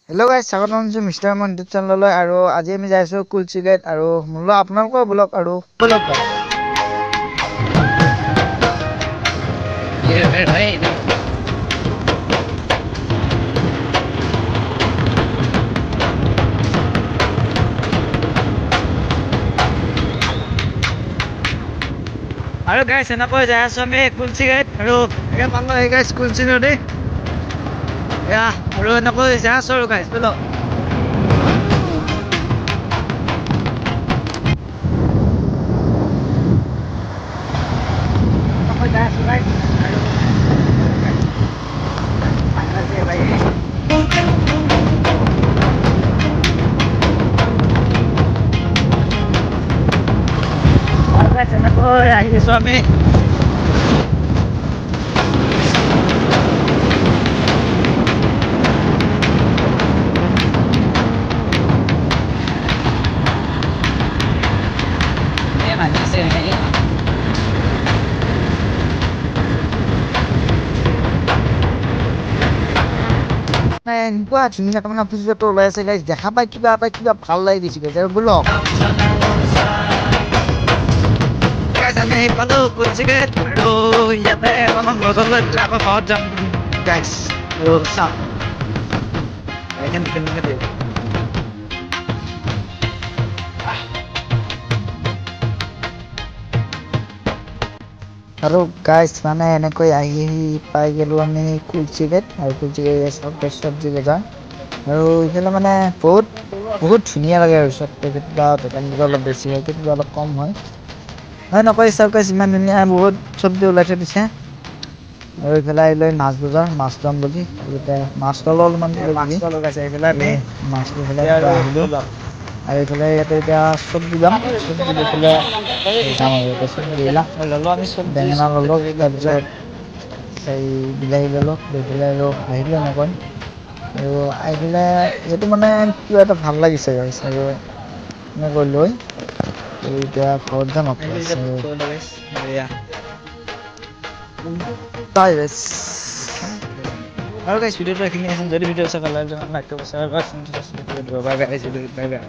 Hello' guys, স্বাগতম জনাইছোঁ mister Rahman YouTube চেনেললৈ। আৰু আজি আমি যাই আছোঁ কুলচি গেট আৰু মোলৈ আপোনালোকৰ ব্লগ আৰু ব্লগ আৰু গাইজ এনেকৈ যাই আছোঁ আমি কুলচি গেট আৰু এয়া পালোঁ এই গাইজ কুলচি নদী এয়া আৰু এনেকৈ যাই আছোঁ আৰু গাইজ ব'লক। এনেকৈ আহিছোঁ আমি এনেকুৱা ধুনীয়া তাৰমানে অফিচটো ওলাই আছে গাইজ, দেখা পাই কিবা ভাল লাগি দিছে গাইজ। আৰু ব'লক আমি আহি পালোঁ কুলচি গেট আৰু ইয়াতে অলপমান গছলৈ আকৌ ঘৰত যাম গাইজ। আৰু চাওক আৰু গাইজ মানে এনেকৈ আহি পাই গ'লোঁ আমি কুলচি গেট। আৰু কুলচি গেট চব্জি বজাৰ আৰু এইফালে মানে বহুত ধুনীয়া লাগে আৰু কেতিয়াবা অলপ বেছি হয়, কেতিয়াবা অলপ কম হয় নকয়। চাওক গাইজ ইমান ধুনীয়া বহুত চব্জি ওলাই থৈ দিছে। আৰু এইফালে আহিলৈ মাছ বজাৰ, মাছ ল'ম বুলি এতিয়া মাছ ল'লোঁ অলপমান লগাইছে এইফালে আমি মাছ লৈ পেলাই আহিলোঁ। আৰু এইফালে ইয়াতে এতিয়া চব্জি ল'ম, চব্জি লৈ পেলাই যাম আৰু এতিয়া চব্জি ল'লোঁ আমি বেঙেনা ল'লোঁ, তাৰপিছত এই বিলাহী ল'লোঁ, লৈ পেলাই আৰু আহিলোঁ এনেকৈ। আৰু আহি পেলাই এইটো মানে কিবা এটা ভাল লাগিছে গাইজ। আৰু এনেকৈ লৈ এতিয়া ঘৰত যাম আৰু গাইজ ভিডিঅ'টো এইখিনি আছিল। যদি ভিডিঅ' চাই ভাল লাগিলে লাইক কৰিব, শ্বেয়াৰ কৰিব, বাই বাই।